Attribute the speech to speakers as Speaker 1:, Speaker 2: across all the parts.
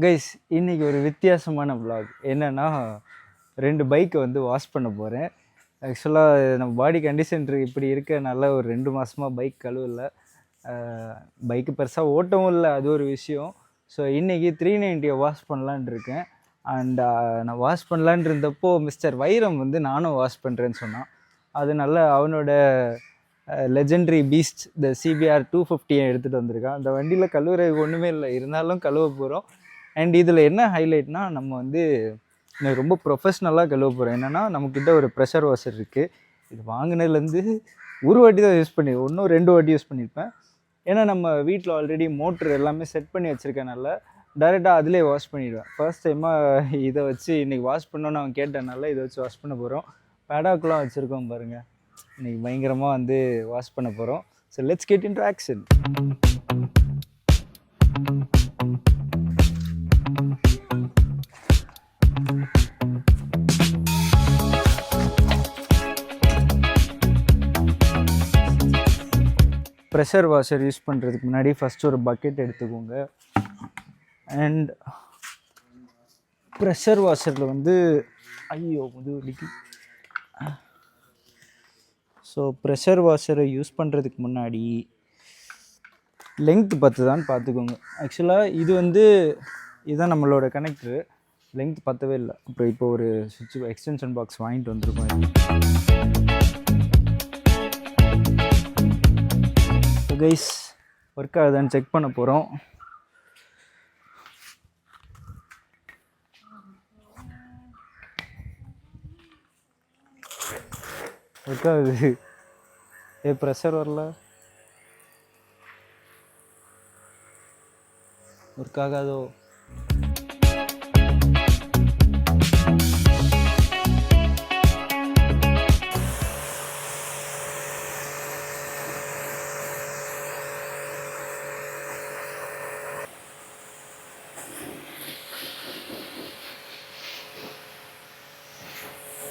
Speaker 1: Guys இன்றைக்கி ஒரு வித்தியாசமான vlog. என்னென்னா 2 பைக்கை வந்து வாஷ் பண்ண போகிறேன். ஆக்சுவலாக நம்ம பாடி கண்டிஷன் இப்படி இருக்கனால ஒரு 2 மாதமாக பைக் கழுவல. பைக்கு பெருசாக ஓட்டவும் இல்லை, அது ஒரு விஷயம். ஸோ இன்றைக்கி 390 வாஷ் பண்ணலான் இருக்கேன். அண்ட் நான் வாஷ் பண்ணலான் இருந்தப்போ மிஸ்டர் வைரம் வந்து நானும் வாஷ் பண்ணுறேன்னு சொன்னான். அதனால அவனோட லெஜெண்டரி பீஸ்ட் இந்த சிபிஆர் 250 எடுத்துகிட்டு வந்திருக்கான். அந்த வண்டியில் கழுவுறதுக்கு ஒன்றுமே இல்லை, இருந்தாலும் கழுவ போகிறோம். அண்ட் இதில் என்ன ஹைலைட்னா, நம்ம வந்து ரொம்ப ப்ரொஃபஷ்னலாக கழுவ போகிறோம். என்னென்னா நம்மக்கிட்ட ஒரு ப்ரெஷர் வாஷர் இருக்குது. இது வாங்கினதுலேருந்து ஒரு வாட்டி தான் யூஸ் பண்ணி, இன்னும் 2 வாட்டி யூஸ் பண்ணியிருப்பேன். ஏன்னா நம்ம வீட்டில் ஆல்ரெடி மோட்ரு எல்லாமே செட் பண்ணி வச்சுருக்கனால டைரெக்டாக அதிலே வாஷ் பண்ணிவிடுவேன். ஃபர்ஸ்ட் டைமாக இதை வச்சு இன்றைக்கி வாஷ் பண்ணோன்னு அவன் கேட்டனால இதை வச்சு வாஷ் பண்ண போகிறோம். பேடாக்கெலாம் வச்சுருக்கோம் பாருங்கள். இன்றைக்கி பயங்கரமாக வந்து வாஷ் பண்ண போகிறோம். So let's get into action. Pressure washer use பண்ணுறதுக்கு முன்னாடி ஃபஸ்ட்டு ஒரு பக்கெட் எடுத்துக்கோங்க. அண்ட் ப்ரெஷர் வாஷரில் வந்து முதுவலிக்கு. ஸோ ப்ரெஷர் வாஷரை யூஸ் பண்ணுறதுக்கு முன்னாடி லெங்க்த் பத்துதான்னு பார்த்துக்கோங்க. ஆக்சுவலாக இது வந்து இதுதான் நம்மளோட கனெக்டரு. லெங்க்த் பத்தவே இல்லை. அப்புறம் இப்போ ஒரு சுவிட்ச் எக்ஸ்டென்ஷன் பாக்ஸ் வாங்கிட்டு வந்திருக்கோம். கைஸ் ஒர்க் ஆகுதான்னு செக் பண்ண போகிறோம். ஒர்க் ஆகுது. ப்ரெஷர் வரல, ஒர்க் ஆகாதோ?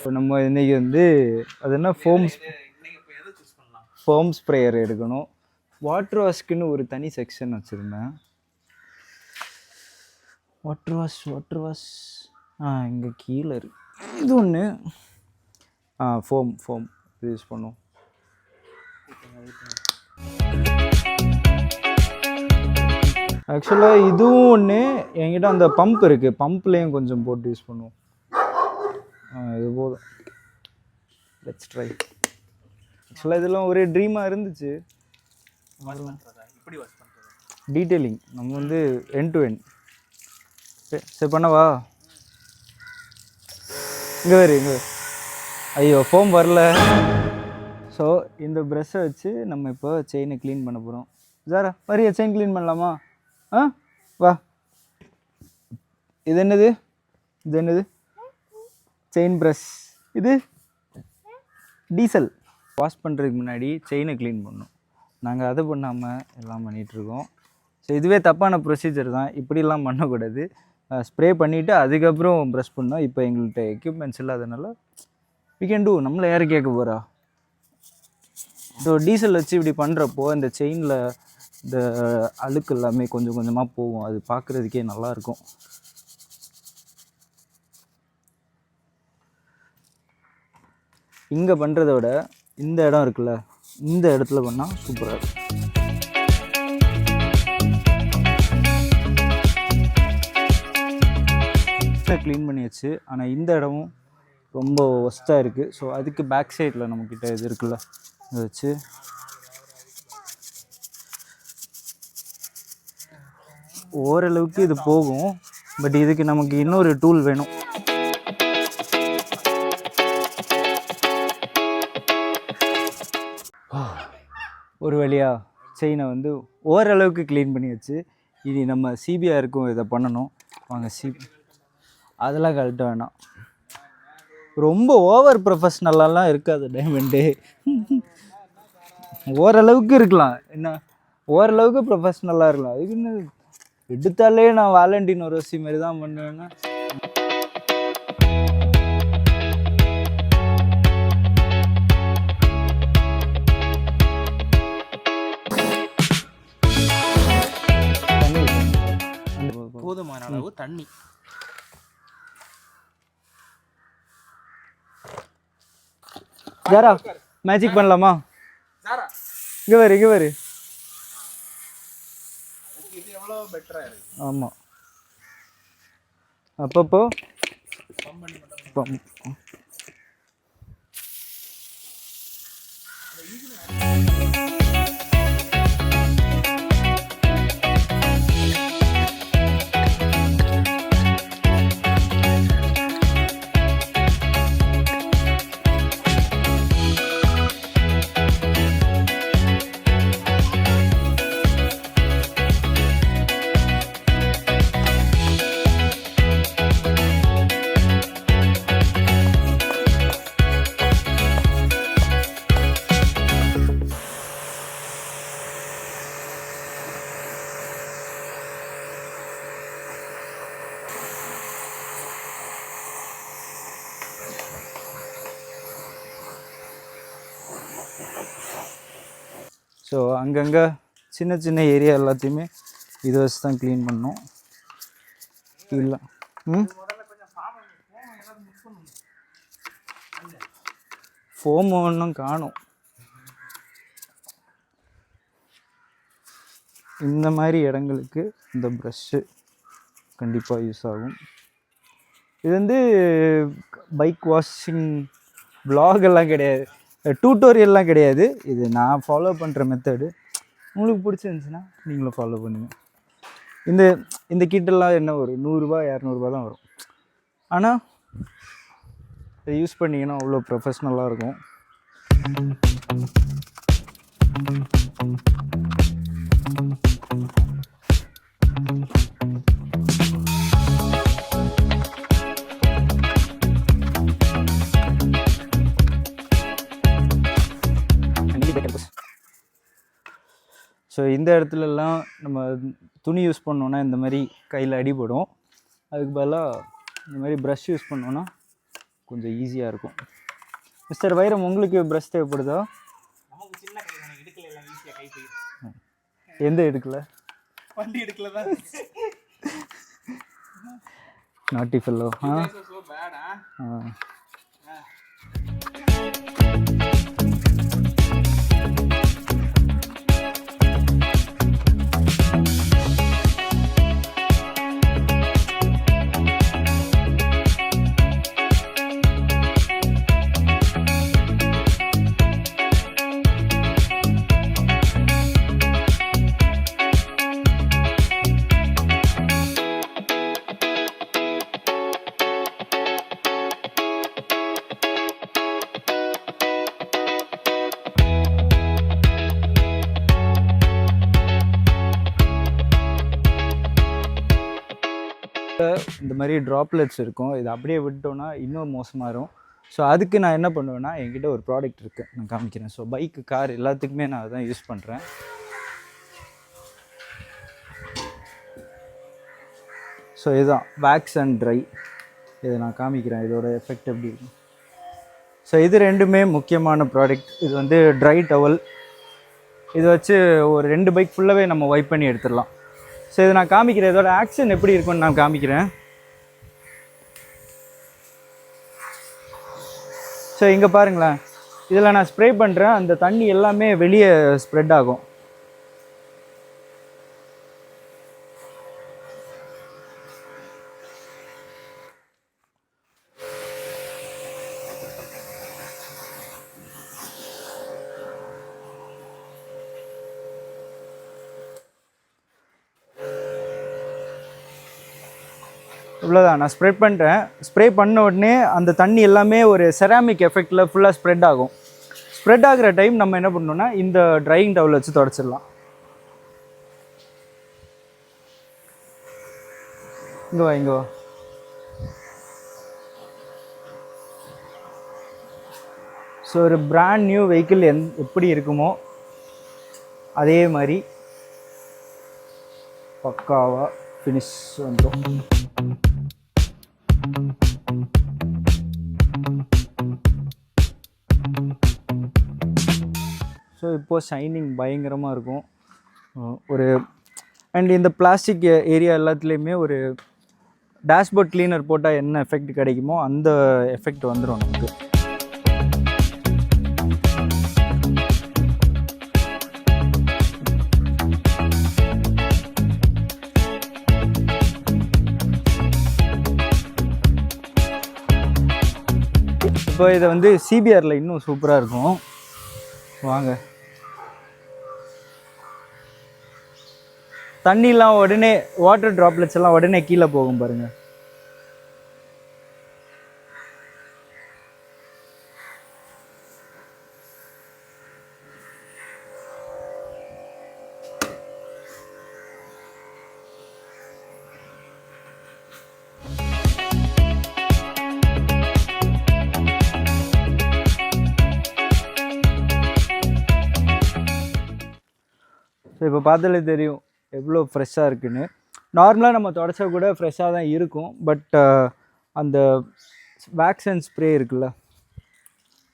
Speaker 1: இப்போ நம்ம இன்றைக்கி வந்து அது என்ன ஃபோம் ஸ்ப்ரேயர் எடுக்கணும். வாட்டர் வாஷ்க்குன்னு ஒரு தனி செக்ஷன் வச்சுருந்தேன். வாட்டர் வாஷ் இங்கே கீழே இருக்கு. இது ஒன்று ஃபோம் இது யூஸ் பண்ணுவோம். ஆக்சுவலாக இதுவும் ஒன்று, என்கிட்ட அந்த பம்ப் இருக்குது, பம்ப்லேயும் கொஞ்சம் போட்டு யூஸ் பண்ணுவோம். இது போதும். Let's try. ஆக்சுவலாக இதெல்லாம் ஒரே ட்ரீமாக இருந்துச்சு. டீட்டெயிலிங் நம்ம வந்து எண்ட் டு எண்ட் சரி பண்ணவா? இங்கே ஐயோ ஃபோம் வரல. ஸோ இந்த ப்ரெஷ்ஷை வச்சு நம்ம இப்போ செயினை க்ளீன் பண்ண போகிறோம். ஜாரா வரியா, செயின் க்ளீன் பண்ணலாமா? வா. இது என்னது செயின் ப்ரஷ். இது டீசல். வாஷ் பண்ணுறதுக்கு முன்னாடி செயினை க்ளீன் பண்ணணும். நாங்கள் அதை பண்ணாமல் எல்லாம் பண்ணிகிட்ருக்கோம். ஸோ இதுவே தப்பான ப்ரொசீஜர் தான். இப்படிலாம் பண்ணக்கூடாது. ஸ்ப்ரே பண்ணிவிட்டு அதுக்கப்புறம் ப்ரஷ் பண்ணோம். இப்போ எங்கள்கிட்ட எக்யூப்மெண்ட்ஸ் இல்லாதனால வி கேன் டூ. நம்மளை யார் கேட்க போகிறா? ஸோ டீசல் வச்சு இப்படி பண்ணுறப்போ இந்த செயினில் இந்த அழுக்கு எல்லாமே கொஞ்சம் கொஞ்சமாக போகும். அது பார்க்குறதுக்கே நல்லாயிருக்கும். இங்கே பண்ணுறத விட இந்த இடம் இருக்குல்ல, இந்த இடத்துல பண்ணால் சூப்பராக இருக்கும். க்ளீன் பண்ணியாச்சு. ஆனால் இந்த இடமும் ரொம்ப ஒஸ்ட்டாக இருக்குது. ஸோ அதுக்கு பேக் சைடில் நம்மக்கிட்ட இது இருக்குல்ல, இதை வச்சு ஓரளவுக்கு இது போகும். பட் இதுக்கு நமக்கு இன்னொரு டூல் வேணும். ஒரு வழியாக செயினை வந்து ஓரளவுக்கு க்ளீன் பண்ணியாச்சு. இனி நம்ம சிபிஆருக்கும் இதை பண்ணணும். வாங்க அதெல்லாம் கழட்ட வேணாம். ரொம்ப ஓவர் ப்ரொஃபஷ்னலாலாம் இருக்காது டைமண்டு. ஓரளவுக்கு இருக்கலாம். என்ன ஓரளவுக்கு ப்ரொஃபஷ்னலாக இருக்கலாம். அதுக்கு என்ன எடுத்தாலே நான் வாலண்டினோ ரோசி மாதிரி தான் பண்ணுவேன்னா.
Speaker 2: போதுமான அளவு தண்ணி.
Speaker 1: ஜாரா மேஜிக் பண்ணலாமா? இங்கே வரு
Speaker 2: இது எவ்வளோ பெட்டரா இருக்கு.
Speaker 1: ஆமாம், அப்பப்போ ஸோ அங்கங்கே சின்ன சின்ன ஏரியா எல்லாத்தையுமே இதை வச்சு தான் க்ளீன் பண்ணோம். இல்லை ஃபோம் ஒன்றும் காணும். இந்த மாதிரி இடங்களுக்கு இந்த ப்ரஷ்ஷு கண்டிப்பாக யூஸ் ஆகும். இது வந்து பைக் வாஷிங் vlog எல்லாம் கிடையாது, டியூட்டோரியல்லாம் கிடையாது. இது நான் ஃபாலோ பண்ணுற மெத்தடு. உங்களுக்கு பிடிச்சிருந்துச்சுன்னா நீங்களும் ஃபாலோ பண்ணுங்கள். இந்த கிட்டெல்லாம் என்ன ஒரு 100 200 தான் வரும். ஆனால் இதை யூஸ் பண்ணிங்கன்னா அவ்வளோ ப்ரொஃபஷ்னலாக இருக்கும். ஸோ இந்த இடத்துலலாம் நம்ம துணி யூஸ் பண்ணோன்னா இந்த மாதிரி கையில் அடிபடும். அதுக்கு பதிலாக இந்த மாதிரி ப்ரஷ் யூஸ் பண்ணோன்னா கொஞ்சம் ஈஸியாக இருக்கும். மிஸ்டர் வைரம், உங்களுக்கு ப்ரஷ் தேவைப்படுதா?
Speaker 2: நமக்கு சின்ன கை தானே, இடுக்கல எல்லாம் ஈஸியாக கை போயிடும்.
Speaker 1: எந்த இடுக்கல?
Speaker 2: வண்டி இடுக்கல தான்.
Speaker 1: நாட்டி ஃபெல்லோ.
Speaker 2: so bad,
Speaker 1: இந்த மாதிரி ட்ராப்லெட்ஸ் இருக்கும். இது அப்படியே விட்டோன்னா இன்னும் மோசமாகும். ஸோ அதுக்கு நான் என்ன பண்ணுவேன்னா, என்கிட்ட ஒரு ப்ராடக்ட் இருக்குது, நான் காமிக்கிறேன். ஸோ பைக்கு, கார் எல்லாத்துக்குமே நான் அதான் யூஸ் பண்ணுறேன். ஸோ இதுதான் வேக்ஸ் அண்ட் ட்ரை. இதை நான் காமிக்கிறேன், இதோட எஃபெக்ட் எப்படி இருக்கும். ஸோ இது ரெண்டுமே முக்கியமான ப்ராடக்ட். இது வந்து ட்ரை டவல். இது வச்சு ஒரு 2 பைக் ஃபுல்லாகவே நம்ம வைப் பண்ணி எடுத்துடலாம். ஸோ இதை நான் காமிக்கிறேன், இதோட ஆக்ஷன் எப்படி இருக்குன்னு நான் காமிக்கிறேன். ஸோ இங்கே பாருங்களேன், இதில் நான் ஸ்ப்ரே பண்ணுறேன், அந்த தண்ணி எல்லாமே வெளியே ஸ்ப்ரெட் ஆகும். இவ்வளோதான், நான் ஸ்ப்ரெட் பண்ணுறேன். ஸ்ப்ரே பண்ண உடனே அந்த தண்ணி எல்லாமே ஒரு செராமிக் எஃபெக்டில் ஃபுல்லாக ஸ்ப்ரெட் ஆகும். ஸ்ப்ரெட் ஆகிற டைம் நம்ம என்ன பண்ணணும்னா இந்த ட்ரையிங் டவல் வச்சு தொடச்சிடலாம். இங்கே வா, இங்கே வா. ஸோ ஒரு பிராண்ட் நியூ வெஹிக்கிள் எப்படி இருக்குமோ அதே மாதிரி பக்காவாக ஃபினிஷ் வந்துடும். ஸோ இப்போது ஷைனிங் பயங்கரமாக இருக்கும். ஒரு அண்ட் இந்த பிளாஸ்டிக் ஏரியா எல்லாத்துலேயுமே ஒரு டேஷ்போர்ட் க்ளீனர் போட்டால் என்ன எஃபெக்ட் கிடைக்குமோ அந்த எஃபெக்ட் வந்துடும் நமக்கு. இப்போ இதை வந்து சிபிஆரில் இன்னும் சூப்பராக இருக்கும். வாங்க. தண்ணிலாம் உடனே வாட்டர் ட்ராப்லெட்ஸ் எல்லாம் உடனே கீழே போகும் பாருங்க. ஸோ இப்போ பார்த்தாலே தெரியும் எவ்வளோ ஃப்ரெஷ்ஷாக இருக்குன்னு. நார்மலாக நம்ம தொடச்சா கூட ஃப்ரெஷ்ஷாக தான் இருக்கும். பட் அந்த வேக்ஸ் அண்ட் ஸ்ப்ரே இருக்குல்ல,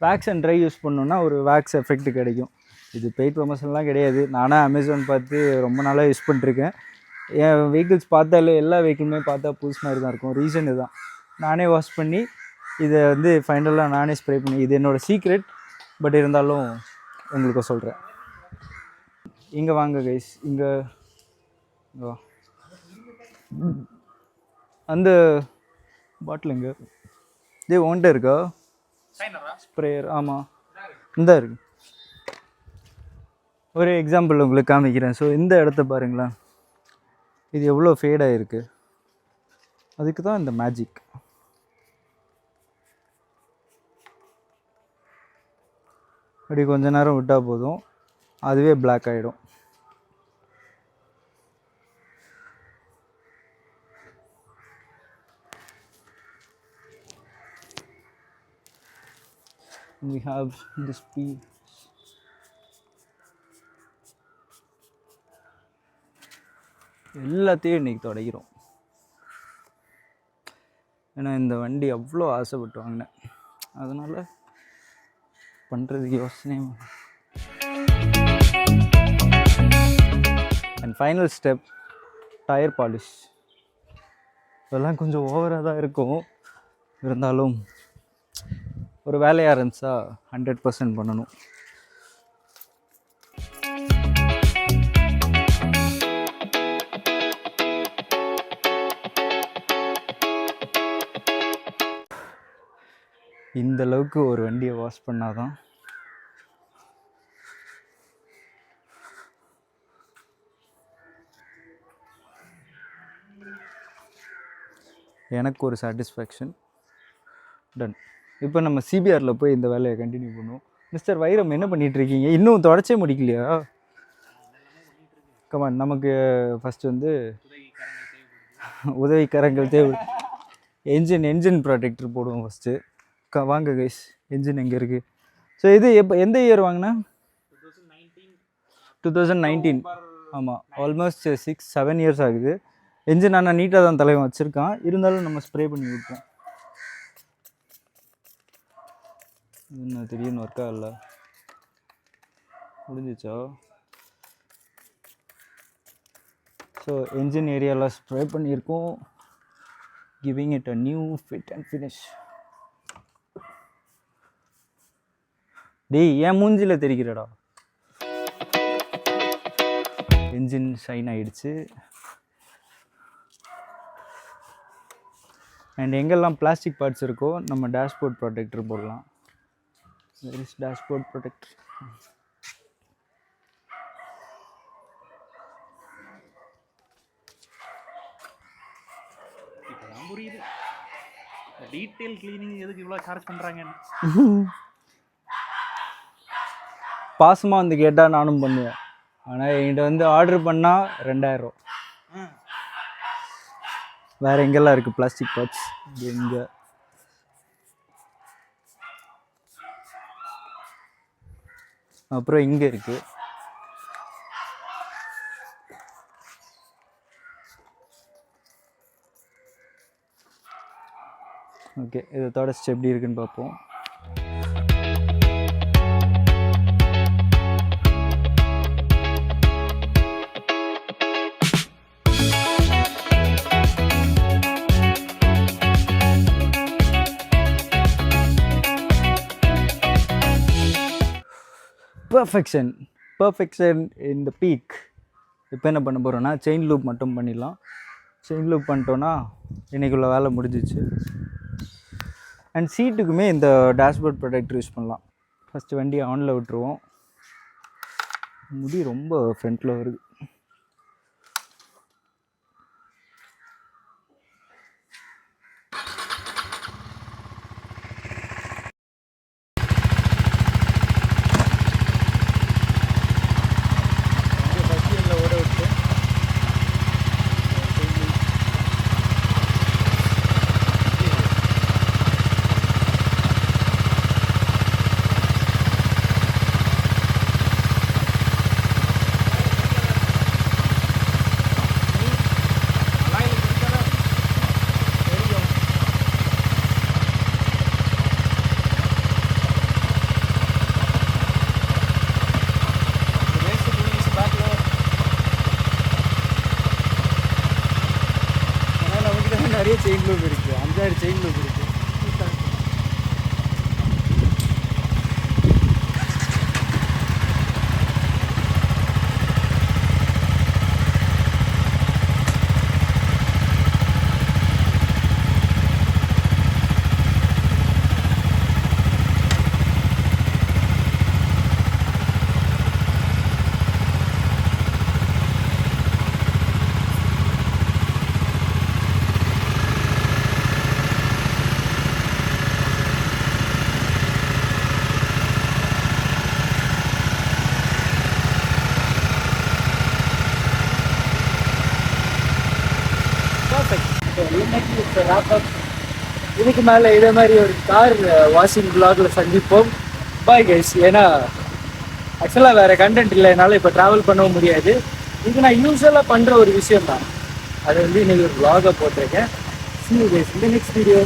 Speaker 1: வேக்ஸ் அண்ட் ட்ரை யூஸ் பண்ணோன்னா ஒரு வேக்ஸ் எஃபெக்ட் கிடைக்கும். இது பெய்ட் ப்ரொமோஷன்லாம் கிடையாது. நானாக அமேசான் பார்த்து ரொம்ப நாளாக யூஸ் பண்ணிருக்கேன். என் வெஹிக்கிள்ஸ் பார்த்தாலே எல்லா வெஹிக்கிளுமே பார்த்தா புதுசு மாதிரி தான் இருக்கும். ரீசன் இதுதான். நானே வாஷ் பண்ணி இதை வந்து ஃபைனலாக நானே ஸ்ப்ரே பண்ணி, இது என்னோடய சீக்ரெட். பட் இருந்தாலும் உங்களுக்கு சொல்கிறேன். இங்கே வாங்க கைஸ், இங்கே அந்த பாட்டில் இங்கே இதே ஒன்ட்ட இருக்கா ஸ்ப்ரேயர்? ஆமாம், இந்த இருக்கு. ஒரு எக்ஸாம்பிள் உங்களுக்கு காமிக்கிறேன். ஸோ இந்த இடத்த பாருங்களேன், இது எவ்வளோ ஃபேடாக இருக்குது. அதுக்கு தான் இந்த மேஜிக். அப்படி கொஞ்ச நேரம் விட்டால் போதும், அதுவே பிளாக் ஆகிடும். We have this piece. எல்லாத்தையும் இன்றைக்கி துடைக்கிறோம். ஏன்னா இந்த வண்டி அவ்வளோ ஆசைப்பட்டு வாங்கினேன், அதனால் பண்ணுறதுக்கு யோசனை. And final step, tyre polish. இதெல்லாம் கொஞ்சம் ஓவராக தான் இருக்கும், இருந்தாலும் ஒரு வேலையாக இருந்துச்சா 100% பண்ணணும். இந்த அளவுக்கு ஒரு வண்டியை வாஷ் பண்ணாதான் எனக்கு ஒரு சாட்டிஸ்ஃபேக்ஷன். டன். இப்போ நம்ம சிபிஆரில் போய் இந்த வேலையை கண்டினியூ பண்ணுவோம். மிஸ்டர் வைரம், என்ன பண்ணிகிட்ருக்கீங்க? இன்னும் தொடச்சே முடிக்கலையா? கமான், நமக்கு ஃபஸ்ட்டு வந்து உதவிக்கரங்கள் தேவை. என்ஜின் ப்ராடக்டர் போடுவோம் ஃபஸ்ட்டு. வாங்க கைஸ், என்ஜின் எங்கே இருக்குது? ஸோ இது எப்போ, எந்த இயர் வாங்கினா? 2019. ஆமாம், ஆல்மோஸ்ட் 6-7 இயர்ஸ் ஆகுது. என்ஜின் ஆனால் நீட்டாக தான் தலைவன் வச்சுருக்கான். இருந்தாலும் நம்ம ஸ்ப்ரே பண்ணி விட்டோம். என்ன திடீர்னு ஒர்க்கா இல்லை, முடிஞ்சிச்சா? ஸோ என்ஜின் ஏரியாவில் ஸ்ப்ரே பண்ணியிருக்கோம், giving it a new fit and finish. டேய், ஏன் மூஞ்சியில் தெரிக்கிறடா? என்ஜின் ஷைன் ஆகிடுச்சு. அண்ட் எங்கெல்லாம் பிளாஸ்டிக் பார்ட்ஸ் இருக்கோ நம்ம டேஷ்போர்ட் ப்ரொடெக்டர் போடலாம். Where is dashboard protector?
Speaker 2: இப்போதான் புரியுது டீட்டெயில் கிளீனிங் எதுக்கு இவ்வளோ சார்ஜ் பண்ணுறாங்கன்னு.
Speaker 1: பாசமாக வந்து கேட்டால் நானும் பண்ணுவேன். ஆனால் என்கிட்ட வந்து ஆர்டர் பண்ணால் 2000. வேறு எங்கெல்லாம் இருக்குது பிளாஸ்டிக் பார்ட்ஸ்? எங்கே? அப்புறம் இங்கே இருக்குது. ஓகே, இதை தொடச்சிட்டு எப்படி இருக்குன்னு பார்ப்போம். Perfection in the peak. இப்போ என்ன பண்ண போகிறோன்னா செயின் லூப் மட்டும் பண்ணிடலாம். செயின் லூப் பண்ணிட்டோன்னா இன்றைக்குள்ள வேலை முடிஞ்சிச்சு. அண்ட் சீட்டுக்குமே இந்த டேஷ்போர்ட் ப்ரொடெக்டர் யூஸ் பண்ணலாம். ஃபஸ்ட்டு வண்டியை ஆனில் விட்டுருவோம். முடி ரொம்ப ஃப்ரண்ட்டில் வருது. நிறைய செயின் லூப் இருக்குது, 5-6 செயின் லூப் இருக்குது. இதுக்கு மேலே இதே மாதிரி ஒரு கார் வாஷிங் vlogல சந்திப்போம். Bye guys. ஏன்னா ஆக்சுவலாக வேறு கண்டென்ட் இல்லை, என்னால் இப்போ ட்ராவல் பண்ணவும் முடியாது. இது நான் யூஸ்வலாக பண்ணுற ஒரு விஷயம் தான். அது வந்து இன்னைக்கு ஒரு vlog போட்டிருக்கேன். See you guys in the next video.